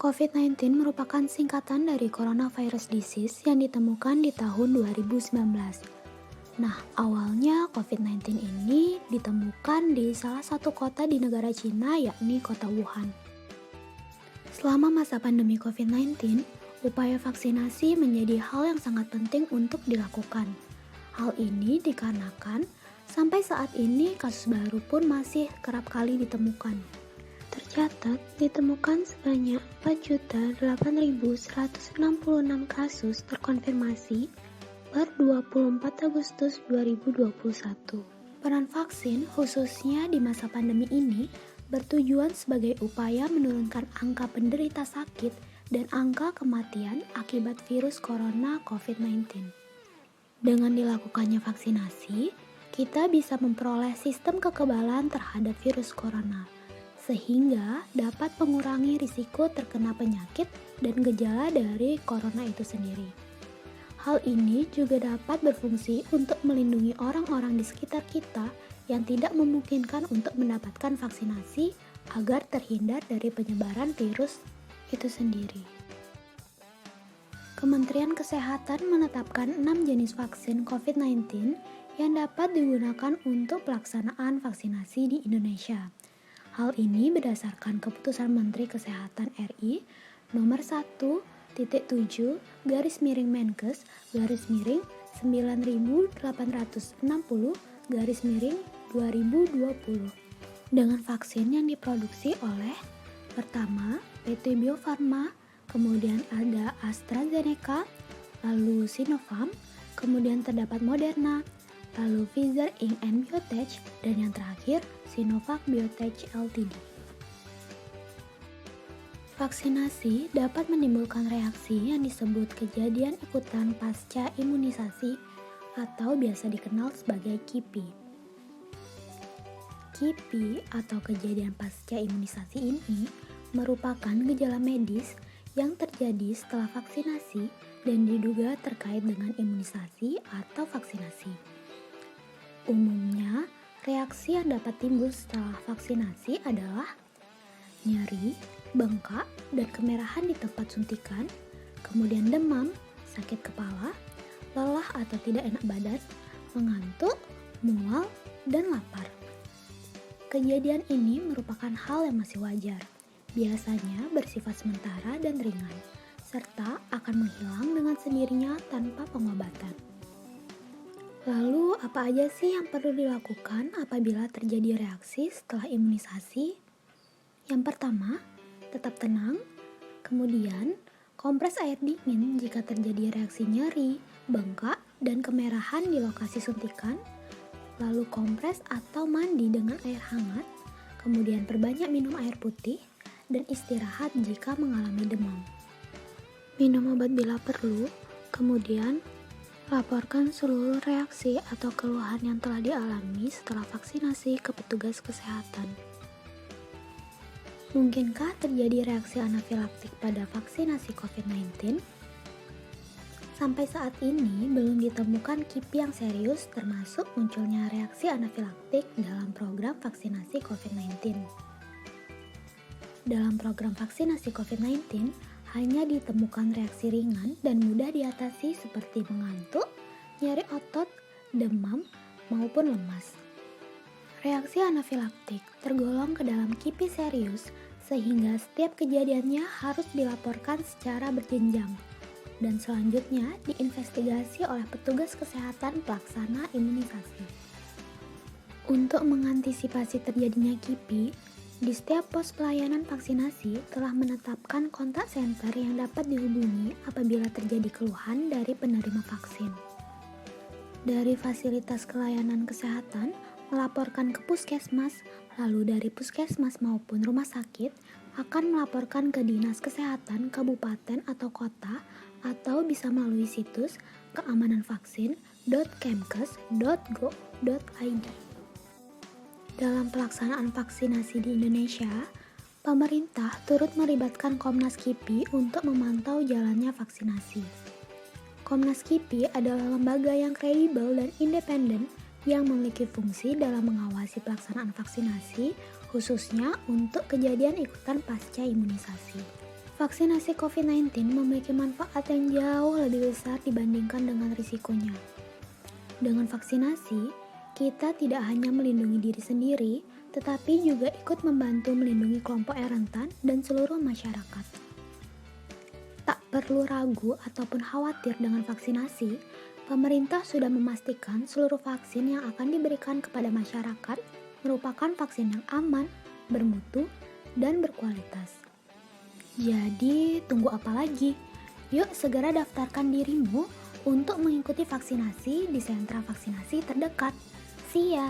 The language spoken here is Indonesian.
COVID-19 merupakan singkatan dari coronavirus disease yang ditemukan di tahun 2019. Nah, awalnya COVID-19 ini ditemukan di salah satu kota di negara Cina, yakni kota Wuhan. Selama masa pandemi COVID-19, upaya vaksinasi menjadi hal yang sangat penting untuk dilakukan. Hal ini dikarenakan sampai saat ini kasus baru pun masih kerap kali ditemukan. Tercatat ditemukan sebanyak 4.008.166 kasus terkonfirmasi per 24 Agustus 2021. Peran vaksin khususnya di masa pandemi ini bertujuan sebagai upaya menurunkan angka penderita sakit dan angka kematian akibat virus corona COVID-19. Dengan dilakukannya vaksinasi, kita bisa memperoleh sistem kekebalan terhadap virus corona, sehingga dapat mengurangi risiko terkena penyakit dan gejala dari corona itu sendiri. Hal ini juga dapat berfungsi untuk melindungi orang-orang di sekitar kita yang tidak memungkinkan untuk mendapatkan vaksinasi agar terhindar dari penyebaran virus itu sendiri. Kementerian Kesehatan menetapkan 6 jenis vaksin COVID-19 yang dapat digunakan untuk pelaksanaan vaksinasi di Indonesia. Hal ini berdasarkan keputusan Menteri Kesehatan RI nomor 1-19.2/9860/2020 dengan vaksin yang diproduksi oleh pertama PT Bio Farma, kemudian ada AstraZeneca, lalu Sinovac, kemudian terdapat Moderna, lalu Pfizer Inc. and Biotech, dan yang terakhir Sinovac Biotech Ltd. Vaksinasi dapat menimbulkan reaksi yang disebut kejadian ikutan pasca imunisasi atau biasa dikenal sebagai KIPI. KIPI atau kejadian pasca imunisasi ini merupakan gejala medis yang terjadi setelah vaksinasi dan diduga terkait dengan imunisasi atau vaksinasi. Umumnya, reaksi yang dapat timbul setelah vaksinasi adalah nyeri, bengkak, dan kemerahan di tempat suntikan, kemudian demam, sakit kepala, lelah atau tidak enak badan, mengantuk, mual, dan lapar. Kejadian ini merupakan hal yang masih wajar, biasanya bersifat sementara dan ringan, serta akan menghilang dengan sendirinya tanpa pengobatan. Lalu, apa aja sih yang perlu dilakukan apabila terjadi reaksi setelah imunisasi? Yang pertama, tetap tenang. Kemudian, kompres air dingin jika terjadi reaksi nyeri, bengkak, dan kemerahan di lokasi suntikan. Lalu kompres atau mandi dengan air hangat. Kemudian perbanyak minum air putih dan istirahat jika mengalami demam. Minum obat bila perlu. Kemudian, laporkan seluruh reaksi atau keluhan yang telah dialami setelah vaksinasi ke petugas kesehatan. Mungkinkah terjadi reaksi anafilaktik pada vaksinasi COVID-19? Sampai saat ini belum ditemukan KIPI yang serius termasuk munculnya reaksi anafilaktik dalam program vaksinasi COVID-19. Dalam program vaksinasi COVID-19, hanya ditemukan reaksi ringan dan mudah diatasi seperti mengantuk, nyeri otot, demam, maupun lemas. Reaksi anafilaktik tergolong ke dalam KIPI serius sehingga setiap kejadiannya harus dilaporkan secara berjenjang dan selanjutnya diinvestigasi oleh petugas kesehatan pelaksana imunisasi. Untuk mengantisipasi terjadinya KIPI, di setiap pos pelayanan vaksinasi telah menetapkan kontak center yang dapat dihubungi apabila terjadi keluhan dari penerima vaksin. Dari fasilitas pelayanan kesehatan, melaporkan ke puskesmas, lalu dari puskesmas maupun rumah sakit akan melaporkan ke Dinas Kesehatan Kabupaten atau Kota atau bisa melalui situs keamananvaksin.kemkes.go.id. Dalam pelaksanaan vaksinasi di Indonesia, pemerintah turut melibatkan Komnas KIPI untuk memantau jalannya vaksinasi. Komnas KIPI adalah lembaga yang kredibel dan independen yang memiliki fungsi dalam mengawasi pelaksanaan vaksinasi, khususnya untuk kejadian ikutan pasca imunisasi. Vaksinasi COVID-19 memiliki manfaat yang jauh lebih besar dibandingkan dengan risikonya. Dengan vaksinasi, kita tidak hanya melindungi diri sendiri, tetapi juga ikut membantu melindungi kelompok yang rentan dan seluruh masyarakat. Tak perlu ragu ataupun khawatir dengan vaksinasi, pemerintah sudah memastikan seluruh vaksin yang akan diberikan kepada masyarakat merupakan vaksin yang aman, bermutu, dan berkualitas. Jadi, tunggu apa lagi? Yuk segera daftarkan dirimu untuk mengikuti vaksinasi di sentra vaksinasi terdekat. See ya!